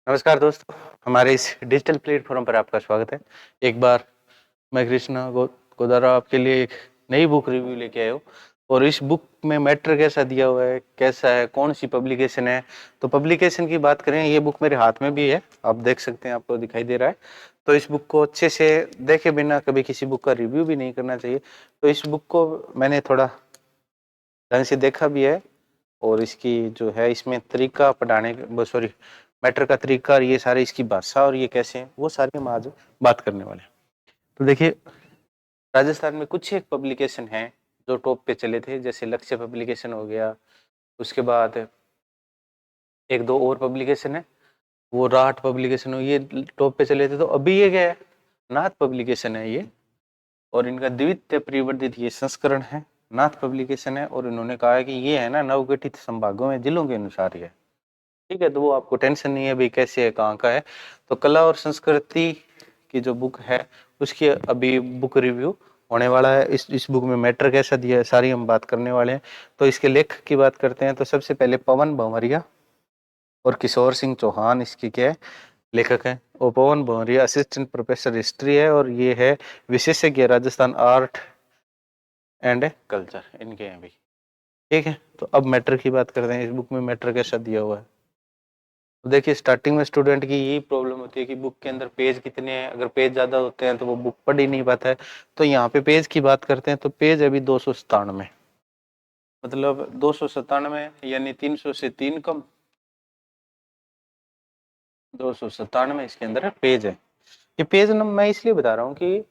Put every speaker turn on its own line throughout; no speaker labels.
नमस्कार दोस्तों, हमारे इस डिजिटल प्लेटफॉर्म पर आपका स्वागत है। एक बार मैं कृष्णा गोदारा आपके लिए एक नई बुक रिव्यू लेके आया हूँ और इस बुक में मैटर कैसा दिया हुआ है, कैसा है, कौन सी पब्लिकेशन है। तो पब्लिकेशन की बात करें, ये बुक मेरे हाथ में भी है, आप देख सकते हैं, आपको दिखाई दे रहा है। तो इस बुक को अच्छे से देखे बिना कभी किसी बुक का रिव्यू भी नहीं करना चाहिए। तो इस बुक को मैंने थोड़ा ढंग से देखा भी है और इसकी जो है इसमें तरीका पढ़ाने सॉरी मैटर का तरीका और ये सारे इसकी भाषा और ये कैसे हैं वो सारी हम आज बात करने वाले हैं। तो देखिए, राजस्थान में कुछ एक पब्लिकेशन है जो टॉप पे चले थे, जैसे लक्ष्य पब्लिकेशन हो गया, उसके बाद एक दो और पब्लिकेशन है, वो राहट पब्लिकेशन हो, ये टॉप पे चले थे। तो अभी ये क्या है, नाथ पब्लिकेशन है ये, और इनका द्वितीय परिवर्तित ये संस्करण है, नाथ पब्लिकेशन है। और इन्होंने कहा है कि ये है ना नवगठित संभागों में जिलों के अनुसार है, ठीक है। तो वो आपको टेंशन नहीं है भाई कैसे है, कहाँ का है। तो कला और संस्कृति की जो बुक है उसकी अभी बुक रिव्यू होने वाला है। इस बुक में मैटर कैसा दिया है सारी हम बात करने वाले हैं। तो इसके लेखक की बात करते हैं तो सबसे पहले पवन भंवरिया और किशोर सिंह चौहान इसके क्या है, लेखक हैं। और पवन भंवरिया असिस्टेंट प्रोफेसर हिस्ट्री है और ये है विशेषज्ञ राजस्थान आर्ट एंड कल्चर, इनके हैं भी, ठीक है। तो अब मैटर की बात करते हैं, इस बुक में मैटर कैसा दिया हुआ है। तो देखिए, स्टार्टिंग में स्टूडेंट की यही प्रॉब्लम होती है कि बुक के अंदर पेज कितने हैं, अगर पेज ज़्यादा होते हैं तो वो बुक पढ़ ही नहीं पाता है। तो यहाँ पे पेज की बात करते हैं तो पेज अभी 297, मतलब 297 यानी 300 से 3 कम, 297 इसके अंदर पेज है। ये पेज नंबर मैं इसलिए बता रहा हूँ कि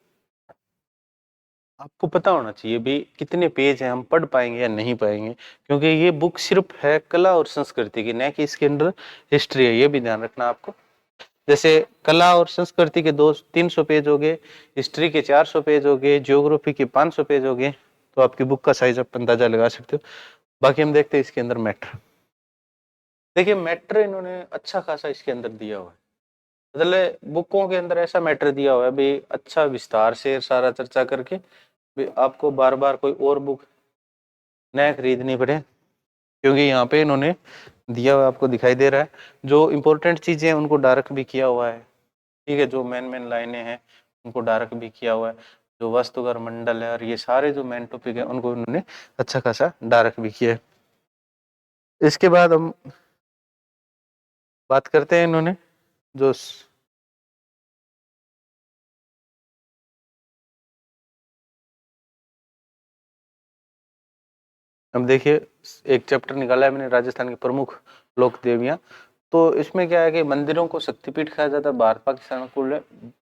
आपको पता होना चाहिए भी कितने पेज हैं, हम पढ़ पाएंगे या नहीं पाएंगे, क्योंकि ये बुक सिर्फ है कला और संस्कृति की, न कि इसके अंदर हिस्ट्री है, ये भी ध्यान रखना आपको। जैसे कला और संस्कृति के 300 पेज हो गए, हिस्ट्री के 400 पेज हो गए, ज्योग्राफी के 500 पेज हो गए, तो आपकी बुक का साइज आप अंदाजा लगा सकते हो। बाकी हम देखते हैं इसके अंदर मैटर। देखिए, मैटर इन्होंने अच्छा खासा इसके अंदर दिया हुआ है, मतलब बुकों के अंदर ऐसा मैटर दिया हुआ है भाई, अच्छा विस्तार से सारा चर्चा करके भी आपको बार बार कोई और बुक नया खरीदनी पड़े, क्योंकि यहाँ पे इन्होंने दिया हुआ आपको दिखाई दे रहा है। जो इंपॉर्टेंट चीजें हैं उनको डार्क भी किया हुआ है, ठीक है। जो मेन लाइनें हैं उनको डार्क भी किया हुआ है, जो वस्तुकर मंडल है और ये सारे जो मेन टॉपिक है उनको उन्होंने अच्छा खासा डार्क भी किया है। इसके बाद हम बात करते हैं, इन्होंने जो हम देखिए, एक चैप्टर निकाला है मैंने, राजस्थान की प्रमुख लोक देवियां। तो इसमें क्या है कि मंदिरों को शक्तिपीठ कहा जाता है। भारत पाकिस्तान में कुल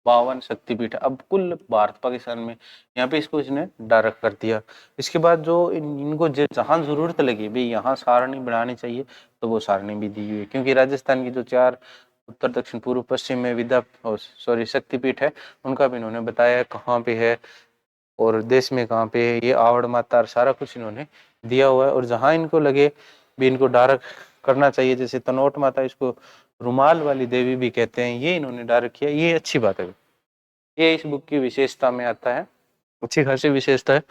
52 शक्तिपीठ है। अब कुल भारत पाकिस्तान में यहाँ पे इसको इसने डायरेक्ट कर दिया। इसके बाद जो इनको जहाँ जरूरत लगी भाई यहाँ सारणी बनानी चाहिए, तो वो सारणी भी दी हुई है, क्योंकि राजस्थान की जो 4 उत्तर दक्षिण पूर्व पश्चिम में शक्तिपीठ है, उनका भी इन्होंने बताया कहाँ पे है और देश में कहाँ पे है, ये आवड़ माता और सारा कुछ इन्होंने दिया हुआ है। और जहाँ इनको लगे भी इनको डार्क करना चाहिए, जैसे तनोट माता, इसको रुमाल वाली देवी भी कहते हैं, ये इन्होंने डार्क किया, ये अच्छी बात है। ये इस बुक की विशेषता में आता है, अच्छी खासी विशेषता है।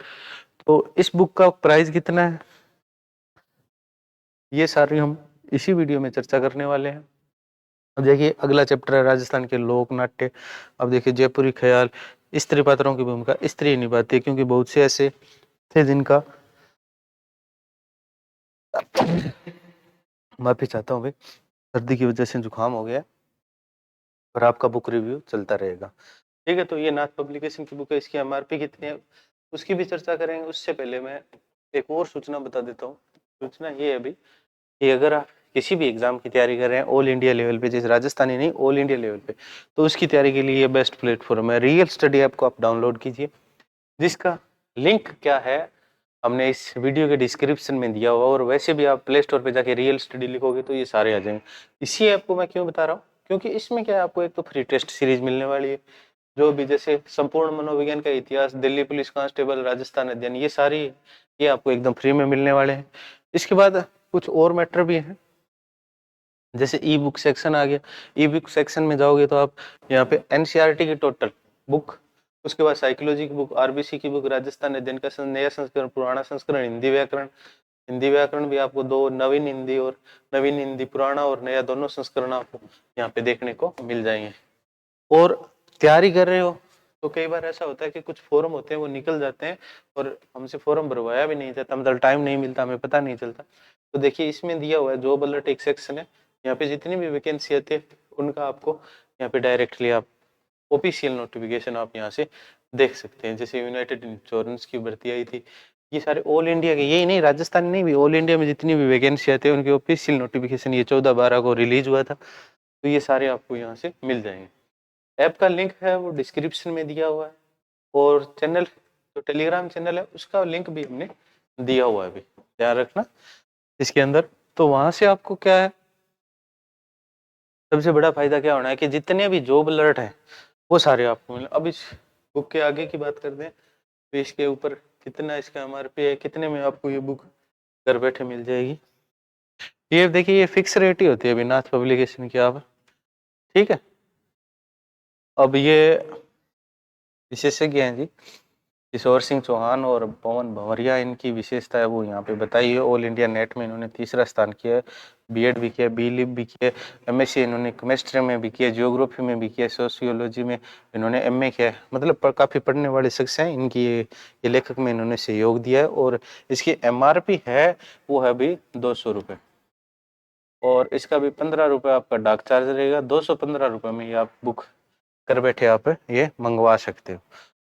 तो इस बुक का प्राइस कितना है, ये सारी हम इसी वीडियो में चर्चा करने वाले हैं। अब देखिए, अगला चैप्टर है राजस्थान के लोक नाट्य। अब देखिए, जयपुरी ख्याल, स्त्री पात्रों की भूमिका स्त्री निभाती है, क्योंकि बहुत से ऐसे थे जिनका माफी चाहता हूँ भाई, सर्दी की वजह से जुकाम हो गया और आपका बुक रिव्यू चलता रहेगा, ठीक है। तो ये नाथ पब्लिकेशन की बुक है, इसकी एमआरपी कितनी है उसकी भी चर्चा करेंगे। उससे पहले मैं एक और सूचना बता देता हूँ। सूचना ये है अभी कि अगर आप किसी भी एग्जाम की तैयारी कर रहे हैं ऑल इंडिया लेवल पे, जैसे राजस्थानी नहीं ऑल इंडिया लेवल पे, तो उसकी तैयारी के लिए ये बेस्ट प्लेटफॉर्म है। रियल स्टडी ऐप को आप डाउनलोड कीजिए, जिसका लिंक क्या है हमने इस वीडियो के डिस्क्रिप्शन में दिया हुआ, और वैसे भी आप प्ले स्टोर पे जाके रियल स्टडी लिखोगे तो ये सारे आ जाएंगे। इसी ऐप को मैं क्यों बता रहा हूँ, क्योंकि इसमें क्या है, आपको एक तो फ्री टेस्ट सीरीज मिलने वाली है, जो भी जैसे संपूर्ण मनोविज्ञान का इतिहास, दिल्ली पुलिस कांस्टेबल, राजस्थान अध्ययन, ये सारी ये आपको एकदम फ्री में मिलने वाले हैं। इसके बाद कुछ और मैटर भी है, जैसे ई बुक सेक्शन आ गया। ई बुक सेक्शन में जाओगे तो आप यहाँ पे एनसीईआरटी की टोटल बुक, उसके बाद साइकोलॉजी की बुक, आरबीसी की बुक, राजस्थान अध्ययन का नया संस्करण, पुराना संस्करण, हिंदी व्याकरण, हिंदी व्याकरण भी आपको दो, नवीन हिंदी और नवीन हिंदी पुराना और नया दोनों संस्करण आपको यहाँ पे देखने को मिल जाएंगे। और तैयारी कर रहे हो तो कई बार ऐसा होता है कि कुछ फॉर्म होते हैं वो निकल जाते हैं और हमसे फॉर्म भरवाया भी नहीं जाता, मतलब टाइम नहीं मिलता, हमें पता नहीं चलता। तो देखिए इसमें दिया हुआ है जॉब अलर्ट एक सेक्शन है, यहाँ पे जितनी भी वैकेंसी आती है उनका आपको यहाँ पे डायरेक्टली आप ऑफिशियल नोटिफिकेशन आप यहाँ से देख सकते हैं। जैसे यूनाइटेड इंश्योरेंस की भर्ती आई थी, ये सारे ऑल इंडिया के, यही नहीं राजस्थान नहीं भी, ऑल इंडिया में जितनी भी वैकेंसी आती है उनकी ऑफिशियल नोटिफिकेशन ये 14/12 को रिलीज हुआ था। तो ये सारे आपको यहाँ से मिल जाएंगे। ऐप का लिंक है वो डिस्क्रिप्शन में दिया हुआ है, और चैनल जो टेलीग्राम चैनल है उसका लिंक भी हमने दिया हुआ है, अभी ध्यान रखना इसके अंदर। तो वहां से आपको क्या है, सबसे बड़ा फायदा क्या होना है कि जितने भी जॉब अलर्ट है वो सारे आपको मिले। अब इस बुक के आगे की बात करते हैं तो इसके ऊपर कितना इसका MRP है, कितने में आपको ये बुक घर बैठे मिल जाएगी। ये देखिए ये फिक्स रेट ही होती है अविनाश पब्लिकेशन की, आप ठीक है। अब ये विशेषज्ञ हैं जी किशोर सिंह चौहान और पवन भंवरिया, इनकी विशेषता है वो यहाँ पे बताई है। ऑल इंडिया नेट में इन्होंने 3रा स्थान किया है, बीएड भी किया, बीलिब भी किया, एमएससी इन्होंने केमिस्ट्री में भी किया, जियोग्राफी में भी किया, सोशियोलॉजी में इन्होंने एमए किया है। मतलब काफ़ी पढ़ने वाले शख्स हैं, इनकी ये लेखक में इन्होंने सहयोग दिया है। और इसकी MRP है वो है अभी 200 रुपये, और इसका भी 15 रुपये आपका डाक चार्ज रहेगा। 215 रुपये में ये आप बुक घर बैठे आप ये मंगवा सकते हो।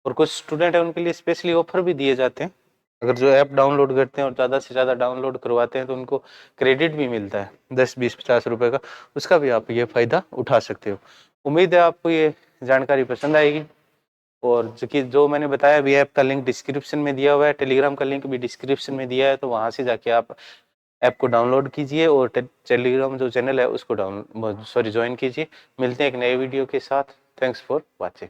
और कुछ स्टूडेंट है उनके लिए स्पेशली ऑफर भी दिए जाते हैं, अगर जो ऐप डाउनलोड करते हैं और ज़्यादा से ज़्यादा डाउनलोड करवाते हैं तो उनको क्रेडिट भी मिलता है 10, 20, 50 रुपये का, उसका भी आप ये फ़ायदा उठा सकते हो। उम्मीद है आपको ये जानकारी पसंद आएगी। और जो मैंने बताया भी, ऐप का लिंक डिस्क्रिप्शन में दिया हुआ है, टेलीग्राम का लिंक भी डिस्क्रिप्शन में दिया है, तो वहाँ से जाके आप ऐप को डाउनलोड कीजिए और टेलीग्राम जो चैनल है उसको ज्वाइन कीजिए। मिलते हैं एक नए वीडियो के साथ। Thanks for watching.